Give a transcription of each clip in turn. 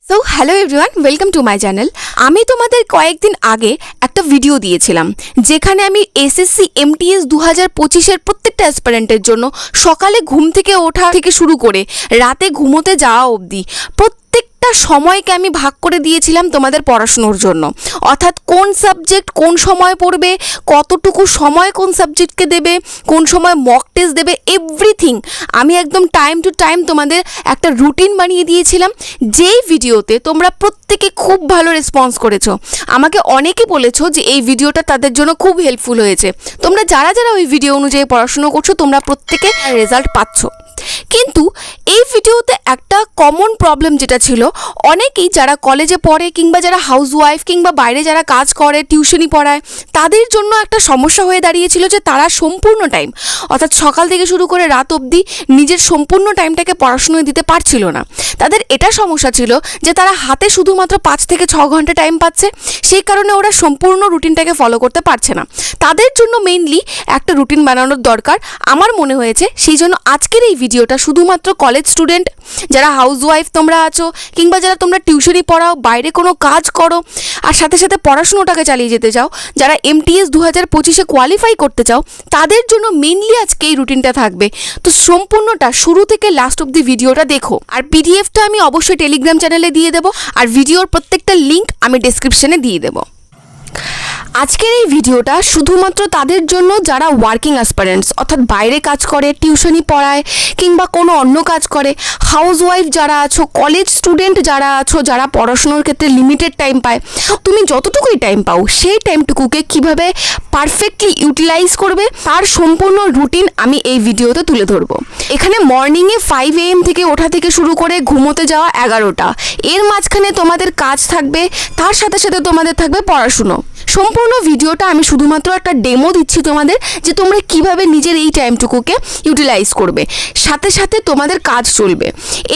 So hello everyone, welcome to my channel. আমি তোমাদের কয়েকদিন আগে একটা ভিডিও দিয়েছিলাম যেখানে আমি এসএসসি এমটিএস 2025-এর প্রত্যেকটা অ্যাসপিরেন্টের জন্য সকালে ঘুম থেকে ওঠা থেকে শুরু করে রাতে ঘুমোতে যাওয়া অবধি প্রত্যেকটা সময়কে আমি ভাগ করে দিয়েছিলাম তোমাদের পড়াশুনোর জন্য। অর্থাৎ কোন সাবজেক্ট কোন সময় পড়বে, কতটুকু সময় কোন সাবজেক্টকে দেবে, কোন সময় মক টেস্ট দেবে, এভরিথিং আমি একদম টাইম টু টাইম তোমাদের একটা রুটিন বানিয়ে দিয়েছিলাম। যেই ভিডিওতে তোমরা প্রত্যেকে খুব ভালো রেসপন্স করেছো। আমাকে অনেকে বলেছো যে এই ভিডিওটা তাদের জন্য খুব হেল্পফুল হয়েছে। তোমরা যারা যারা ওই ভিডিও অনুযায়ী পড়াশুনো করছো তোমরা প্রত্যেকে রেজাল্ট পাচ্ছ। কিন্তু এই ভিডিওতে একটা কমন প্রবলেম যেটা ছিল, অনেকেই যারা কলেজে পড়ে কিংবা যারা হাউসওয়াইফ কিংবা বাইরে যারা কাজ করে টিউশনি পড়ায় তাদের জন্য একটা সমস্যা হয়ে দাঁড়িয়েছিল যে তারা সম্পূর্ণ টাইম অর্থাৎ সকাল থেকে শুরু করে রাত অবধি নিজের সম্পূর্ণ টাইমটাকে পড়াশুনোয় দিতে পারছিল না। তাদের এটা সমস্যা ছিল যে তারা হাতে শুধুমাত্র 5 থেকে 6 ঘন্টা টাইম পাচ্ছে, সেই কারণে ওরা সম্পূর্ণ রুটিনটাকে ফলো করতে পারছে না। তাদের জন্য মেইনলি একটা রুটিন বানানোর দরকার আমার মনে হয়েছে। সেই জন্য আজকের এই ভিডিওটা শুধুমাত্র কলেজ স্টুডেন্ট, যারা হাউসওয়াইফ তোমরা আছো কিংবা যারা তোমরা টিউশনি পড়াও, বাইরে কোনো কাজ করো আর সাথে সাথে পড়াশুনোটাকে চালিয়ে যেতে চাও, যারা এমটিএস 2025-এ কোয়ালিফাই করতে চাও, তাদের জন্য মেইনলি আজকে এই রুটিনটা থাকবে। তো সম্পূর্ণটা শুরু থেকে লাস্ট অব্দি ভিডিওটা দেখো। আর পিডিএফটা আমি অবশ্যই টেলিগ্রাম চ্যানেলে দিয়ে দেবো, আর ভিডিওর প্রত্যেকটা লিঙ্ক আমি ডেসক্রিপশনে দিয়ে দেবো। আজকের এই ভিডিওটা শুধুমাত্র তাদের জন্য যারা ওয়ার্কিং অ্যাসপিরেন্টস অর্থাৎ বাইরে কাজ করে, টিউশনি পড়ায় কিংবা কোনো অন্য কাজ করে, হাউসওয়াইফ যারা আছো, কলেজ স্টুডেন্ট যারা আছো, যারা পড়াশোনার ক্ষেত্রে লিমিটেড টাইম পায়, তুমি যতটুকুই টাইম পাও সেই টাইমটুকুকে কিভাবে পারফেক্টলি ইউটিলাইজ করবে তার সম্পূর্ণ রুটিন আমি এই ভিডিওতে তুলে ধরবো। এখানে মর্নিংয়ে 5 AM থেকে ওঠা থেকে শুরু করে ঘুমোতে যাওয়া 11টা, এর মাঝখানে তোমাদের কাজ থাকবে, তার সাথে সাথে তোমাদের থাকবে পড়াশুনো। সম্পূর্ণ ভিডিওটা আমি শুধুমাত্র একটা ডেমো দিচ্ছি তোমাদের যে তোমরা কিভাবে নিজের এই টাইমটুকুকে ইউটিলাইজ করবে, সাথে সাথে তোমাদের কাজ চলবে।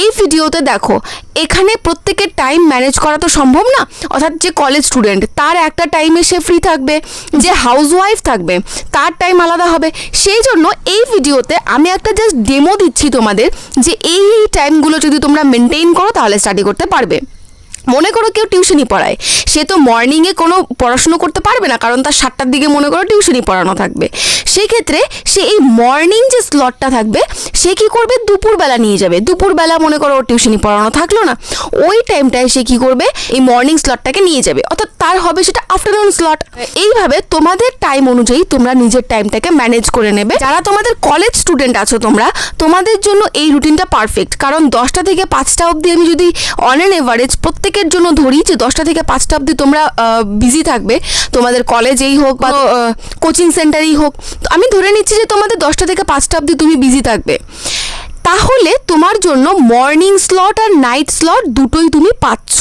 এই ভিডিওতে দেখো এখানে প্রত্যেকের টাইম ম্যানেজ করা তো সম্ভব না। অর্থাৎ যে কলেজ স্টুডেন্ট তার একটা টাইমে সে ফ্রি থাকবে, যে হাউসওয়াইফ থাকবে তার টাইম আলাদা হবে। সেই জন্য এই ভিডিওতে আমি একটা জাস্ট ডেমো দিচ্ছি তোমাদের যে এই টাইমগুলো যদি তোমরা মেনটেন করো তাহলে স্টাডি করতে পারবে। মনে করো কেউ টিউশনি পড়ায়, সে তো মর্নিংয়ে কোনো পড়াশুনো করতে পারবে না, কারণ তার 7টার দিকে মনে করো টিউশনি পড়ানো থাকবে। সেক্ষেত্রে সে এই মর্নিং যে স্লটটা থাকবে সে কী করবে, দুপুরবেলা নিয়ে যাবে। দুপুরবেলা মনে করো ওর টিউশনি পড়ানো থাকলো না, ওই টাইমটায় সে কী করবে, এই মর্নিং স্লটটাকে নিয়ে যাবে, অর্থাৎ তার হবে সেটা আফটারনুন স্লট। এইভাবে তোমাদের টাইম অনুযায়ী তোমরা নিজের টাইমটাকে ম্যানেজ করে নেবে। যারা তোমাদের কলেজ স্টুডেন্ট আছো তোমরা, তোমাদের জন্য এই রুটিনটা পারফেক্ট। কারণ 10টা থেকে 5টা অবধি আমি যদি অন অ্যান এভারেজ প্রত্যেকের জন্য ধরি যে 10টা থেকে 5টা অবধি তোমরা বিজি থাকবে, তোমাদের কলেজেই হোক বা কোচিং সেন্টারেই হোক, আমি ধরে নিচ্ছি যে তোমাদের 10টা থেকে 5টা অবধি তুমি বিজি থাকবে, তাহলে তোমার জন্য মর্নিং স্লট আর নাইট স্লট দুটোই তুমি পাচ্ছ।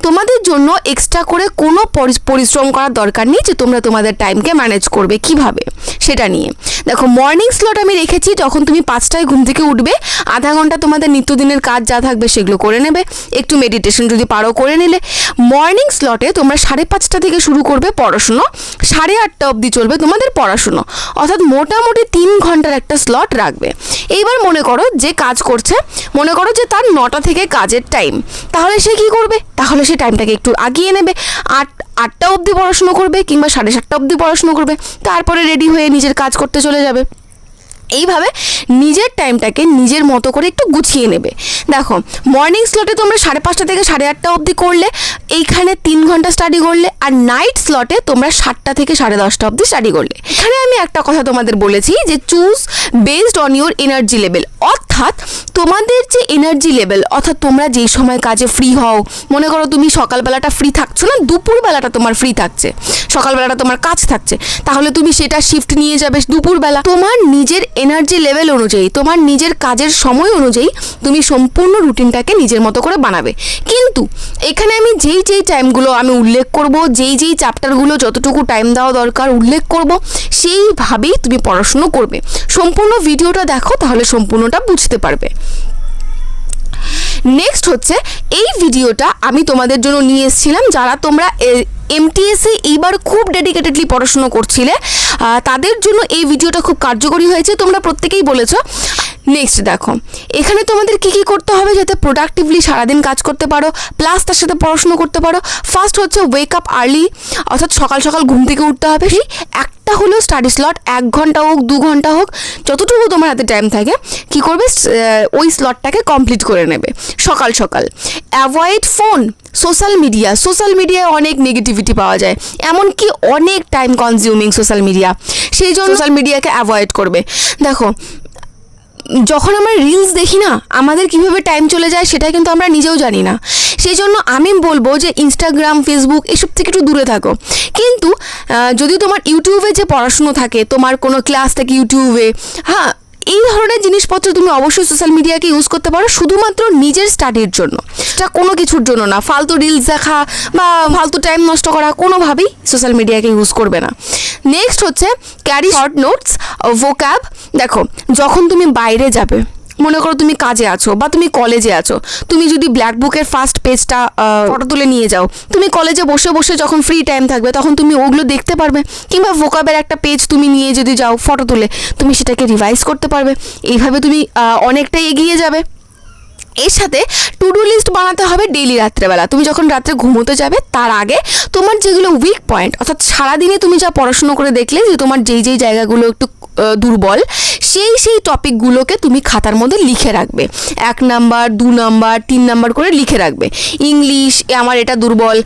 তোমাদের জন্য এক্সট্রা করে কোনো পরিশ্রম করার দরকার নেই যে তোমরা তোমাদের টাইমকে ম্যানেজ করবে কিভাবে সেটা নিয়ে। দেখো মর্নিং স্লট আমি রেখেছি, যখন তুমি 5টায় ঘুম থেকে উঠবে, আধা ঘন্টা তোমাদের নিত্যদিনের কাজ যা থাকবে সেগুলো করে নেবে, একটু মেডিটেশন যদি পারো করে নিলে। মর্নিং স্লটে তোমরা 5:30 থেকে শুরু করবে পড়াশুনো, 8:30 অবধি চলবে তোমাদের পড়াশুনো, অর্থাৎ মোটামুটি 3 ঘন্টার একটা স্লট রাখবে। এইবার মনে করো যে কাজ করছে, মনে করো যে তার 9টা থেকে কাজের টাইম, তাহলে সে কী করবে, তাহলে সে টাইমটাকে একটু আগিয়ে নেবে, 8টা অবধি পড়াশুনো করবে কিংবা 7:30 অবধি পড়াশুনো করবে, তারপরে রেডি হয়ে নিজের কাজ করতে চলে যাবে। এইভাবে নিজের টাইমটাকে নিজের মতো করে একটু গুছিয়ে নেবে। দেখো মর্নিং স্লটে তোমরা 5:30 থেকে 8:30 অবধি করলে, এইখানে 3 ঘন্টা স্টাডি করলে, আর নাইট স্লটে তোমরা 7টা থেকে 10:30 অবধি স্টাডি করলে। এখানে আমি একটা কথা তোমাদের বলেছি যে choose based on your energy level, অর্থাৎ তোমাদের যে এনার্জি লেভেল, অর্থাৎ তোমরা যেই সময় কাজে ফ্রি হও, মনে করো তুমি সকালবেলাটা ফ্রি থাকছো না, দুপুরবেলাটা তোমার ফ্রি থাকছে, সকালবেলাটা তোমার কাজ থাকছে, তাহলে তুমি সেটা শিফট নিয়ে যাবে দুপুরবেলা। তোমার নিজের এনার্জি লেভেল অনুযায়ী, তোমার নিজের কাজের সময় অনুযায়ী তুমি সম্পূর্ণ রুটিনটাকে নিজের মতো করে বানাবে। কিন্তু এখানে আমি যেই টাইমগুলো আমি উল্লেখ করব, যেই চ্যাপ্টারগুলো যতটুকু টাইম দেওয়া দরকার উল্লেখ করব, সেইভাবেই তুমি পড়াশুনো করবে। সম্পূর্ণ ভিডিওটা দেখো তাহলে সম্পূর্ণটা বুঝতে পারবে। নেক্সট হচ্ছে এই ভিডিওটা আমি তোমাদের জন্য নিয়ে এসেছিলাম যারা তোমরা এমটিএসে এইবার খুব ডেডিকেটেডলি পড়াশুনো করছিলে, তাদের জন্য এই ভিডিওটা খুব কার্যকরী হয়েছে। তোমরা প্রত্যেকেই বলেছো নেক্সট দেখো, এখানে তোমাদের কি কি করতে হবে যাতে প্রোডাক্টিভলি সারাদিন কাজ করতে পারো প্লাস তার সাথে পড়াশুনো করতে পারো। ফার্স্ট হচ্ছে ওয়েক আপ আর্লি, অর্থাৎ সকাল সকাল ঘুম থেকে উঠতে হবে। সেই একটা হলো স্টাডি স্লট, 1 ঘন্টা হোক 2 ঘন্টা হোক যতটুকু তোমার হাতে টাইম থাকে কি করবে ওই স্লটটাকে কমপ্লিট করে নেবে সকাল সকাল। অ্যাভয়েড ফোন, সোশ্যাল মিডিয়ায় অনেক নেগেটিভিটি পাওয়া যায়, এমনকি অনেক টাইম কনজিউমিং সোশ্যাল মিডিয়া, সেই জন্য সোশ্যাল মিডিয়াকে অ্যাভয়েড করবে। দেখো, যখন আমরা রিলস দেখি না, আমাদের কিভাবে টাইম চলে যায় সেটা কিন্তু আমরা নিজেও জানি না। সেই জন্য আমি বলবো যে ইনস্টাগ্রাম, ফেসবুক এসব থেকে একটু দূরে থাকো। কিন্তু যদি তোমার ইউটিউবে যে পড়াশুনো থাকে, তোমার কোনো ক্লাস থাকে ইউটিউবে, হ্যাঁ, এই ধরনের জিনিসপত্র তুমি অবশ্যই সোশ্যাল মিডিয়াকে ইউজ করতে পারো শুধুমাত্র নিজের স্টাডির জন্য, এটা কোনো কিছুর জন্য না। ফালতু রিলস দেখা বা ফালতু টাইম নষ্ট করা কোনোভাবেই সোশ্যাল মিডিয়াকে ইউজ করবে না। নেক্সট হচ্ছে ক্যারি শর্ট নোটস, ভোক্যাব। দেখো, যখন তুমি বাইরে যাবে, মনে করো তুমি কাজে আছো বা তুমি কলেজে আছো, তুমি যদি ব্ল্যাক বুকের ফার্স্ট পেজটা ফটো তুলে নিয়ে যাও, তুমি কলেজে বসে বসে যখন ফ্রি টাইম থাকবে তখন তুমি ওগুলো দেখতে পারবে। কিংবা ভোকাবের একটা পেজ তুমি নিয়ে যদি যাও ফটো তুলে, তুমি সেটাকে রিভাইজ করতে পারবে। এইভাবে তুমি অনেকটাই এগিয়ে যাবে। এর সাথে টু ডু লিস্ট বানাতে হবে ডেইলি রাত্রেবেলা। তুমি যখন রাত্রে ঘুমোতে যাবে তার আগে তোমার যেগুলো উইক পয়েন্ট, অর্থাৎ সারাদিনে তুমি যা পড়াশুনো করে দেখলে যে তোমার যেই জায়গাগুলো একটু দুর্বল, সেই টপিকগুলোকে তুমি খাতার মধ্যে লিখে রাখবে। 1 নাম্বার, 2 নাম্বার, 3 নাম্বার করে লিখে রাখবে। ইংলিশ আমার এটা দুর্বল,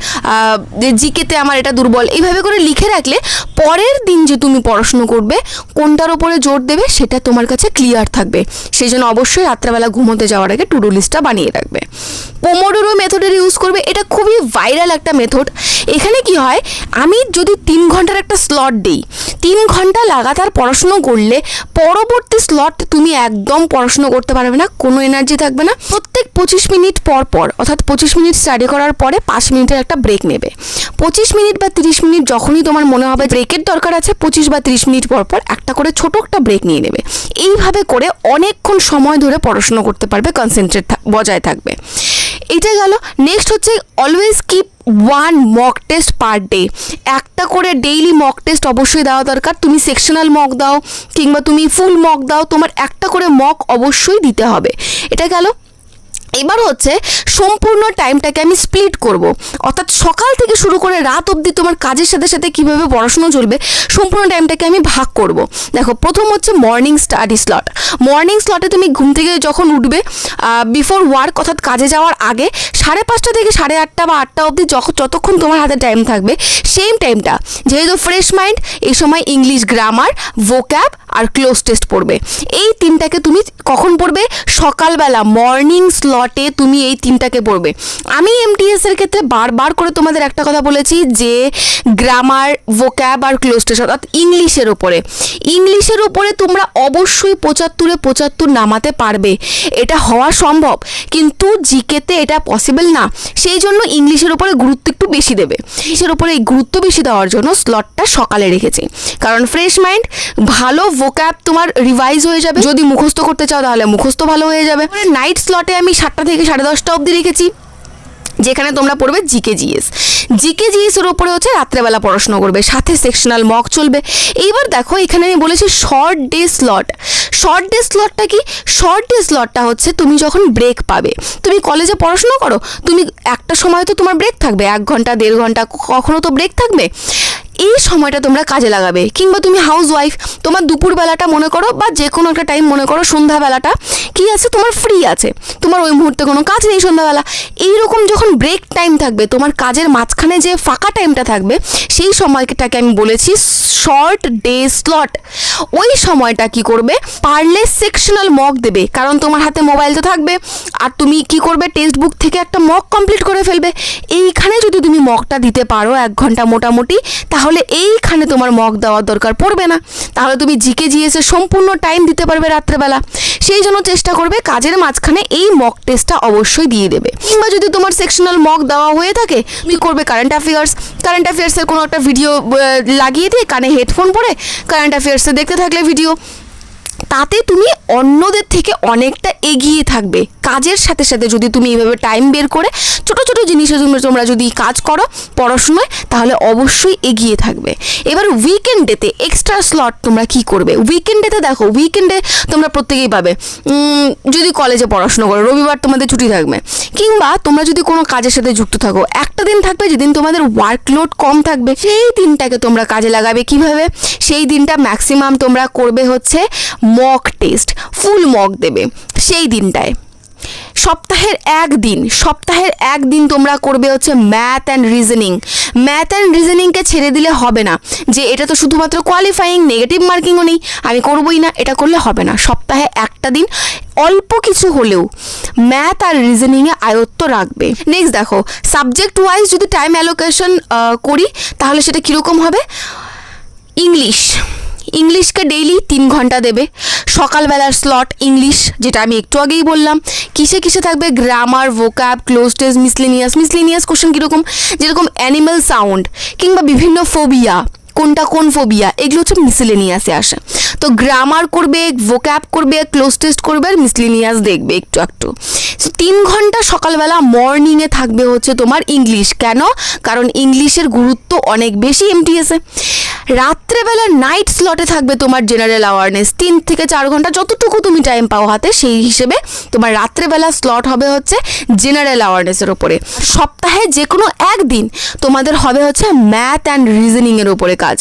জিকেতে আমার এটা দুর্বল, এইভাবে করে লিখে রাখলে পরের দিন যে তুমি পড়াশুনো করবে কোনটার ওপরে জোর দেবে সেটা তোমার কাছে ক্লিয়ার থাকবে। সেই জন্য অবশ্যই রাত্রেবেলা ঘুমোতে যাওয়ার আগে টু ডু লিস্টটা বানিয়ে রাখবে। পোমোডোরো মেথডের ইউজ করবে, এটা খুবই ভাইরাল একটা মেথড। এখানে কি হয়, আমি যদি 3 ঘন্টার একটা স্লট দিই, 3 ঘন্টা লাগাতার পড়াশুনো করলে পরবর্তী স্লট তুমি একদম পড়াশুনো করতে পারবে না, কোনো এনার্জি থাকবে না। প্রত্যেক 25 মিনিট পর অর্থাৎ 25 মিনিট স্টাডি করার পরে 5 মিনিটের একটা ব্রেক নেবে। 25 মিনিট বা 30 মিনিট যখনই তোমার মনে হবে ব্রেকের দরকার আছে, 25 বা 30 মিনিট পর একটা করে ছোট একটা ব্রেক নিয়ে নেবে। এইভাবে করে অনেকক্ষণ সময় ধরে পড়াশুনো করতে পারবে, কনসেন্ট্রেট বজায় থাকবে। এটা গেল। নেক্সট হচ্ছে always keep 1 mock test per day. একটা করে ডেইলি মক টেস্ট অবশ্যই দেওয়া দরকার। তুমি সেকশনাল মক দাও কিংবা তুমি ফুল মক দাও, তোমার একটা করে মক অবশ্যই দিতে হবে। এটা গেল। এবার হচ্ছে সম্পূর্ণ টাইমটাকে আমি স্প্লিট করব, অর্থাৎ সকাল থেকে শুরু করে রাত অবধি তোমার কাজের সাথে সাথে কীভাবে পড়াশুনো চলবে সম্পূর্ণ টাইমটাকে আমি ভাগ করব। দেখো, প্রথম হচ্ছে মর্নিং স্টাডি স্লট। মর্নিং স্লটে তুমি ঘুম থেকে যখন উঠবে, বিফোর ওয়ার্ক অর্থাৎ কাজে যাওয়ার আগে 5:30 থেকে 8:30 বা 8টা অবধি যতক্ষণ তোমার হাতে টাইম থাকবে, সেম টাইমটা যেহেতু ফ্রেশ মাইন্ড, এই সময় ইংলিশ গ্রামার, ভোক্যাব আর ক্লোজ টেস্ট পড়বে। এই 3টাকে তুমি কখন পড়বে? সকালবেলা মর্নিং স্লটে তুমি এই 3টাকে পড়বে। আমি এমটিএস এর ক্ষেত্রে বারবার করে তোমাদের একটা কথা বলেছি যে গ্রামার, ভোক্যাব আর ক্লোজ টেস্ট অর্থাৎ ইংলিশের ওপরে তোমরা অবশ্যই 75-এ নামাতে পারবে। এটা হওয়া সম্ভব, কিন্তু জিকেতে এটা পসিবল না। সেই জন্য ইংলিশের ওপরে গুরুত্ব একটু বেশি দেবে। ইংলিশের ওপরে এই গুরুত্ব বেশি দেওয়ার জন্য স্লটটা সকালে রেখেছি, কারণ ফ্রেশ মাইন্ড, ভালো ভোক্যাব তোমার রিভাইজ হয়ে যাবে। যদি মুখস্থ করতে চাও তাহলে মুখস্থ ভালো হয়ে যাবে। নাইট স্লটে আমি 7টা থেকে 10:30 অবধি রেখেছি, যেখানে তোমরা পড়বে জিকে জিএস এর উপরে হচ্ছে রাত্রেবেলা পড়াশোনা করবে, সাথে সেকশনাল মক চলবে। এইবার দেখো, এখানে আমি বলেছি শর্ট ডে স্লটটা কি? শর্ট ডে স্লটটা হচ্ছে তুমি যখন ব্রেক পাবে, তুমি কলেজে পড়াশোনা করো, তুমি একটা সময় তো তোমার ব্রেক থাকবে, 1 ঘন্টা 1.5 ঘন্টা কখনো তো ব্রেক থাকবে। এই সময়টা তোমরা কাজে লাগাবে। কিংবা তুমি হাউস ওয়াইফ, তোমার দুপুরবেলাটা মনে করো বা যে কোনো একটা টাইম মনে করো, সন্ধ্যাবেলাটা কি আছে তোমার ফ্রি আছে, তোমার ওই মুহূর্তে কোনো কাজ নেই সন্ধ্যাবেলা। এইরকম যখন ব্রেক টাইম থাকবে, তোমার কাজের মাঝখানে যে ফাঁকা টাইমটা থাকবে, সেই সময়টাকে আমি বলেছি শর্ট ডে স্লট। ওই সময়টা কি করবে? পারলে সেকশনাল মক দেবে, কারণ তোমার হাতে মোবাইল তো থাকবে। আর তুমি কি করবে? টেক্সট বুক থেকে একটা মক কমপ্লিট করে ফেলবে। এইখানে যদি তুমি মকটা দিতে পারো 1 ঘন্টা মোটামুটি, তাহলে এইখানে তোমার মক দেওয়ার দরকার পড়বে না। তাহলে তুমি জিকে জিএসের সম্পূর্ণ টাইম দিতে পারবে রাত্রেবেলা। সেই জন্য চেষ্টা করবে কাজের মাঝখানে এই মক টেস্টটা অবশ্যই দিয়ে দেবে। কিংবা যদি তোমার সেকশনাল মক দেওয়া হয়ে থাকে, তুমি করবে কারেন্ট অ্যাফেয়ার্সের কোনো একটা ভিডিও লাগিয়ে দিয়ে কানে হেডফোন পরে কারেন্ট অ্যাফেয়ার্সে দেখতে থাকলে ভিডিও। তাতে তুমি অন্যদের থেকে অনেকটা এগিয়ে থাকবে। কাজের সাথে সাথে যদি তুমি এইভাবে টাইম বের করে ছোট ছোট জিনিসে তোমরা যদি কাজ করো পড়াশোনায়, তাহলে অবশ্যই এগিয়ে থাকবে। এবার উইকেন্ডেতে এক্সট্রা স্লট তোমরা কি করবে? উইকেন্ডেতে দেখো, উইকেন্ডে তোমরা প্রত্যেকেই পাবে, যদি কলেজে পড়াশোনা করো রবিবার তোমাদের ছুটি থাকবে, কিংবা তোমরা যদি কোনো কাজের সাথে যুক্ত থাকো, একটা দিন থাকবে যেদিন তোমাদের ওয়ার্কলোড কম থাকবে, সেই দিনটাকে তোমরা কাজে লাগাবে। কিভাবে? সেই দিনটা ম্যাক্সিমাম তোমরা করবে হচ্ছে মক টেস্ট, ফুল মক দেবে সেই দিনটায়। সপ্তাহের একদিন তোমরা করবে হচ্ছে math and reasoning. Math and রিজনিংকে ছেড়ে দিলে হবে না যে এটা তো শুধুমাত্র কোয়ালিফাইং, নেগেটিভ মার্কিংও নেই, আমি করবই না, এটা করলে হবে না। সপ্তাহে একটা দিন অল্প কিছু হলেও ম্যাথ আর রিজনিংয়ে আয়ত্ত রাখবে। নেক্সট দেখো, সাবজেক্ট ওয়াইজ যদি টাইম অ্যালোকেশন করি তাহলে সেটা কীরকম হবে? ইংলিশকে ডেইলি 3 ঘন্টা দেবে। সকালবেলার স্লট ইংলিশ, যেটা আমি একটু আগেই বললাম। কিসে কিসে থাকবে? Grammar, ভোকাব, cloze test, miscellaneous question কীরকম? যেরকম অ্যানিম্যাল সাউন্ড কিংবা বিভিন্ন ফোবিয়া, কোনটা কোন ফোবিয়া, এগুলো হচ্ছে মিসলেনিয়াসে আসে। তো গ্রামার করবে, ভোকাব করবে, ক্লোজ টেস্ট করবে, আর মিসলেনিয়াস দেখবে একটু। 3 ঘন্টা সকালবেলা মর্নিংয়ে থাকবে হচ্ছে তোমার ইংলিশ। কেন? কারণ ইংলিশের গুরুত্ব অনেক বেশি এমটিএসে। রাত্রেবেলা নাইট স্লটে থাকবে তোমার জেনারেল অ্যাওয়ারনেস, 3 থেকে 4 ঘন্টা, যতটুকু তুমি টাইম পাও হাতে, সেই হিসেবে তোমার রাত্রেবেলা স্লট হবে হচ্ছে জেনারেল অ্যাওয়ারনেসের ওপরে। সপ্তাহে যে কোনো একদিন তোমাদের হবে হচ্ছে ম্যাথ অ্যান্ড রিজনিংয়ের ওপরে কাজ।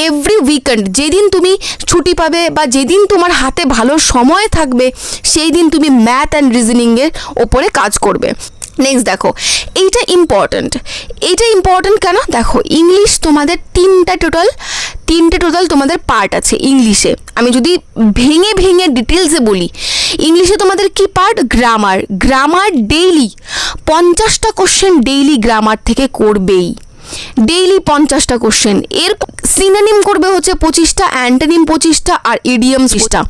এভরি উইকেন্ড যেদিন তুমি ছুটি পাবে বা যেদিন তোমার হাতে ভালো সময় থাকবে, সেই দিন তুমি ম্যাথ অ্যান্ড রিজনিংয়ের ওপরে কাজ করবে। নেক্সট দেখো, এইটা ইম্পর্ট্যান্ট কেন? দেখো, ইংলিশ তোমাদের তিনটে টোটাল তোমাদের পার্ট আছে ইংলিশে। আমি যদি ভেঙে ডিটেলসে বলি, ইংলিশে তোমাদের কি পার্ট? গ্রামার ডেইলি 50টা কোশ্চেন ডেইলি গ্রামার থেকে করবেই, ডেইলি 50টা কোশ্চেন। এর সিনোনিম করবে হচ্ছে 25টা, অ্যান্টোনিম 25টা, আর ইডিয়াম 20টা।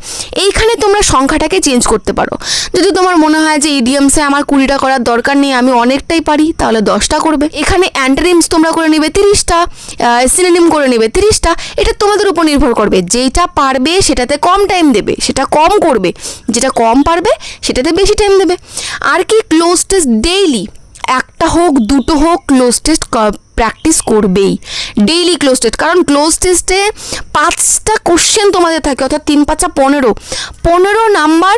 এইখানে তোমরা সংখ্যাটাকে চেঞ্জ করতে পারো। যদি তোমার মনে হয় যে ইডিয়ামসে আমার 20টা করার দরকার নেই, আমি অনেকটাই পারি, তাহলে 10টা করবে। এখানে অ্যান্টোনিমস তোমরা করে নেবে 30টা, সিনোনিম করে নেবে 30টা। এটা তোমাদের উপর নির্ভর করবে। যেটা পারবে সেটাতে কম টাইম দেবে, সেটা কম করবে, যেটা কম পারবে সেটাতে বেশি টাইম দেবে। আর কি? ক্লোজ টেস্ট ডেইলি, একটা হোক দুটো হোক, ক্লোজ টেস্ট প্র্যাকটিস করবেই, ডেইলি ক্লোজ টেস্ট। কারণ ক্লোজ টেস্টে 5টা কোশ্চেন তোমাদের থাকে, অর্থাৎ 3 5 15 নাম্বার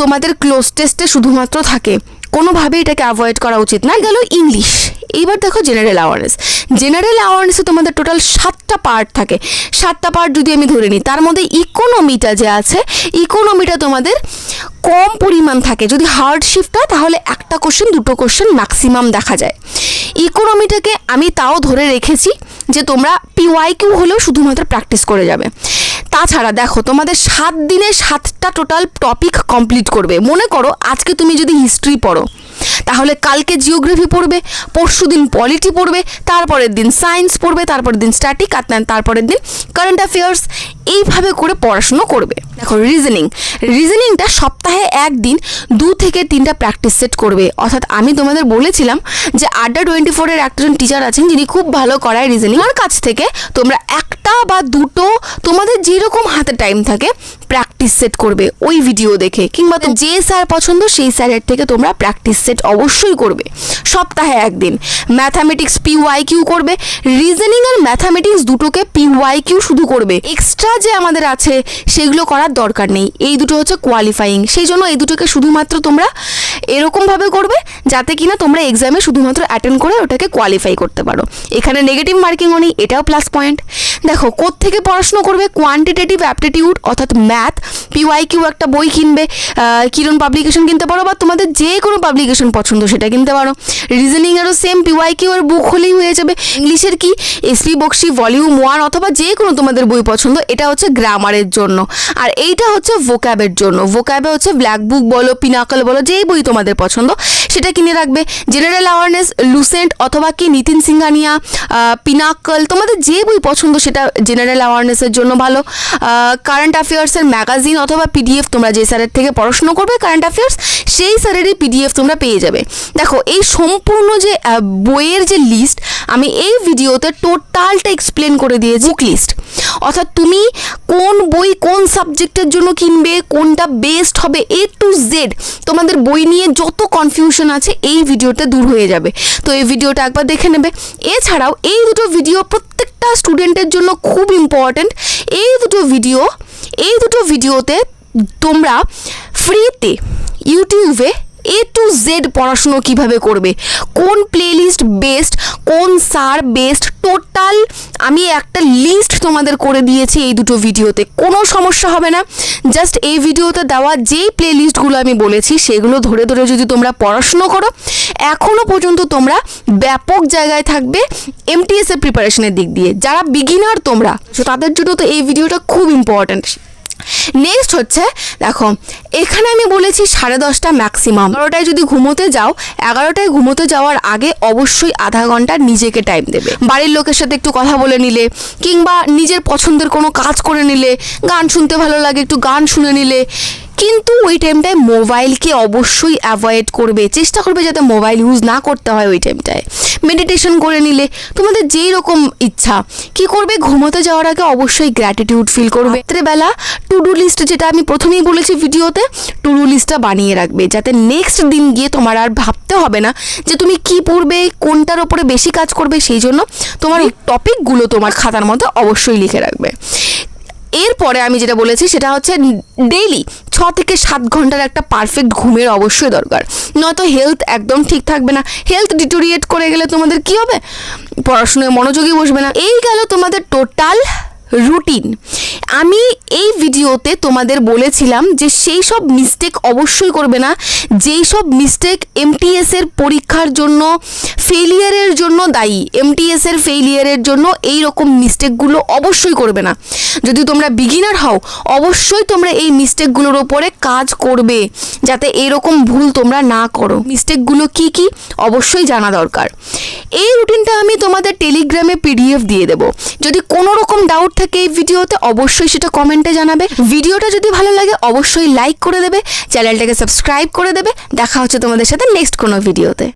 তোমাদের ক্লোজ টেস্টে শুধুমাত্র থাকে। কোনোভাবে এটাকে অ্যাভয়েড করা উচিত না। গেল ইংলিশ। এইবার দেখো জেনারেল অ্যাওয়ারনেসে তোমাদের টোটাল 7টা পার্ট থাকে। 7টা পার্ট যদি আমি ধরে নিই, তার মধ্যে ইকোনমিটা যে আছে, ইকোনমিটা তোমাদের কম পরিমাণ থাকে। যদি হার্ড শিফট হয় তাহলে একটা কোশ্চেন দুটো কোশ্চেন ম্যাক্সিমাম দেখা যায়। ইকোনমিটাকে আমি তাও ধরে রেখেছি যে তোমরা পিওয়াইকিউ হলেও শুধুমাত্র প্র্যাকটিস করে যাবে। তাছাড়া দেখো, তোমাদের 7 দিনে 7টা টোটাল টপিক কমপ্লিট করবে। মনে করো আজকে তুমি যদি হিস্ট্রি পড়ো, তাহলে কালকে জিওগ্রাফি পড়বে, পরশু দিন পলিটি পড়বে, তারপরের দিন সায়েন্স পড়বে, তারপরের দিন স্ট্যাটিক, আর তারপরের দিন কারেন্ট অ্যাফেয়ার্স। এইভাবে করে পড়াশুনো করবে। দেখো, রিজনিংটা সপ্তাহে একদিন 2 থেকে 3টা প্র্যাকটিস সেট করবে। অর্থাৎ আমি তোমাদের বলেছিলাম যে আড্ডা 24-এর একজন টিচার আছেন যিনি খুব ভালো করায় রিজনিং। ওর কাছ থেকে তোমরা একটা বা দুটো তোমাদের যেরকম হাতে টাইম থাকে প্র্যাকটিস সেট করবে ওই ভিডিও দেখে, কিংবা তো যে স্যার পছন্দ সেই স্যারের থেকে তোমরা প্র্যাকটিস সেট অবশ্যই করবে। সপ্তাহে একদিন ম্যাথামেটিক্স পিওয়াইকিউ করবে, রিজনিং আর ম্যাথামেটিক্স দুটোকে পিওয়াইকিউ শুধু করবে। এক্সট্রা যে আমাদের আছে সেগুলো করার দরকার নেই। এই দুটো হচ্ছে কোয়ালিফাইং, সেই জন্য এই দুটোকে শুধুমাত্র তোমরা এরকমভাবে করবে যাতে কিনা তোমরা এক্সামে শুধুমাত্র অ্যাটেন্ড করে ওটাকে কোয়ালিফাই করতে পারো। এখানে নেগেটিভ মার্কিংও নেই, এটাও প্লাস পয়েন্ট। দেখো, কোত্থেকে পড়াশুনো করবে? কোয়ান্টিটেটিভ অ্যাপটিটিউড অর্থাৎ ম্যাথ, পিওয়াইকিউ একটা বই কিনবে, কিরণ পাবলিকেশন কিনতে পারো, বা তোমাদের যে কোনো পাবলিকেশন পছন্দ সেটা কিনতে পারো। রিজনিংয়েরও সেম পিওয়াইকিউ এর বুক হলেই হয়ে যাবে। ইংলিশের কি? এসপি বক্সি ভলিউম 1 অথবা যে কোনো তোমাদের বই পছন্দ, এটা হচ্ছে গ্রামারের জন্য। আর এইটা হচ্ছে ভোক্যাবের জন্য। ভোক্যাবে হচ্ছে ব্ল্যাক বুক বলো, পিনাকল বলো, যেই বই তোমাদের পছন্দ সেটা কিনে রাখবে। জেনারেল অ্যাওয়ারনেস লুসেন্ট অথবা কি নিতিন সিংহানিয়া, পিনাকল, তোমাদের যে বই পছন্দ সেটা জেনারেল অ্যাওয়ারনেসের জন্য ভালো। কারেন্ট অ্যাফেয়ার্সের ম্যাগাজিন অথবা পিডিএফ, তোমরা যে স্যারের থেকে পড়াশুনো করবে কারেন্ট অ্যাফেয়ার্স, সেই স্যারেরই পিডিএফ তোমরা পেয়ে যাবে। দেখো, এই সম্পূর্ণ যে বইয়ের যে লিস্ট আমি এই ভিডিওতে টোটালটা এক্সপ্লেন করে দিয়েছি। বুক লিস্ট অর্থাৎ তুমি কোন বই কোন সাবজেক্টের জন্য কিনবে, কোনটা বেস্ট হবে, A to Z তোমাদের বই নিয়ে যত কনফিউশন আছে এই ভিডিওতে দূর হয়ে যাবে। তো এই ভিডিওটা একবার দেখে নেবে। এছাড়াও এই দুটো ভিডিও প্রত্যেকটা স্টুডেন্টের জন্য খুব ইম্পর্ট্যান্ট। এই দুটো ভিডিওতে তোমরা ফ্রিতে ইউটিউবে A to Z পড়াশুনো কিভাবে করবে, কোন প্লেলিস্ট বেস্ট, কোন স্যার বেস্ট, টোটাল আমি একটা লিস্ট তোমাদের করে দিয়েছি এই দুটো ভিডিওতে। কোনো সমস্যা হবে না। জাস্ট এই ভিডিওতে দেওয়া যেই প্লেলিস্টগুলো আমি বলেছি সেগুলো ধরে ধরে যদি তোমরা পড়াশুনো করো, এখনও পর্যন্ত তোমরা ব্যাপক জায়গায় থাকবে MTS এর প্রিপারেশনের দিক দিয়ে। যারা বিগিনার তোমরা, তো তাদের জন্য তো এই ভিডিওটা খুব ইম্পর্ট্যান্ট। নেক্সট হচ্ছে, দেখো এখানে আমি বলেছি 10:30 ম্যাক্সিমাম। 11টায় যদি ঘুমোতে যাও, 11টায় ঘুমোতে যাওয়ার আগে অবশ্যই আধা ঘন্টা নিজেকে টাইম দেবে। বাড়ির লোকের সাথে একটু কথা বলে নিলে, কিংবা নিজের পছন্দের কোনো কাজ করে নিলে, গান শুনতে ভালো লাগে একটু গান শুনে নিলে। কিন্তু ওই টাইমটায় মোবাইলকে অবশ্যই অ্যাভয়েড করবে, চেষ্টা করবে যাতে মোবাইল ইউজ না করতে হয় ওই টাইমটায়। মেডিটেশন করে নিলে, তোমাদের যেই রকম ইচ্ছা। কি করবে, ঘুমোতে যাওয়ার আগে অবশ্যই গ্র্যাটিটিউড ফিল করবে। রাত্রেবেলা টু ডু লিস্ট, যেটা আমি প্রথমেই বলেছি ভিডিওতে, টু ডু লিস্টটা বানিয়ে রাখবে, যাতে নেক্সট দিন গিয়ে তোমার আর ভাবতে হবে না যে তুমি কি পড়বে, কোনটার ওপরে বেশি কাজ করবে। সেই জন্য তোমার এই টপিকগুলো তোমার খাতার মধ্যে অবশ্যই লিখে রাখবে। এরপরে আমি যেটা বলেছি সেটা হচ্ছে ডেইলি 6 থেকে 7 ঘন্টার একটা পারফেক্ট ঘুমের অবশ্যই দরকার, নয়তো হেলথ একদম ঠিক থাকবে না। হেলথ ডিটোরিয়েট করে গেলে তোমাদের কি হবে, পড়াশোনায় মনোযোগী বসবে না। এই গেল তোমাদের টোটাল রুটিন। আমি এই ভিডিওতে তোমাদের বলেছিলাম যে সেই সব মিস্টেক অবশ্যই করবে না, যেই সব মিস্টেক MTS এর পরীক্ষার জন্য ফেলিয়ারের জন্য দায়ী। MTS এর ফেলিয়ারের জন্য এই রকম মিস্টেকগুলো অবশ্যই করবে না। যদি তোমরা বিগিনার হও, অবশ্যই তোমরা এই মিস্টেকগুলোর ওপরে কাজ করবে, যাতে এরকম ভুল তোমরা না করো। মিস্টেকগুলো কি কি অবশ্যই জানা দরকার। এই রুটিনটা আমি তোমাদের টেলিগ্রামে PDF দিয়ে দেবো। যদি কোনো রকম ডাউট থাকে এই ভিডিওতে, অবশ্যই সেটা কমেন্টে জানাবে। ভিডিওটা যদি ভালো লাগে অবশ্যই লাইক করে দেবে, চ্যানেলটাকে সাবস্ক্রাইব করে দেবে। দেখা হচ্ছে তোমাদের সাথে নেক্সট কোনো ভিডিওতে।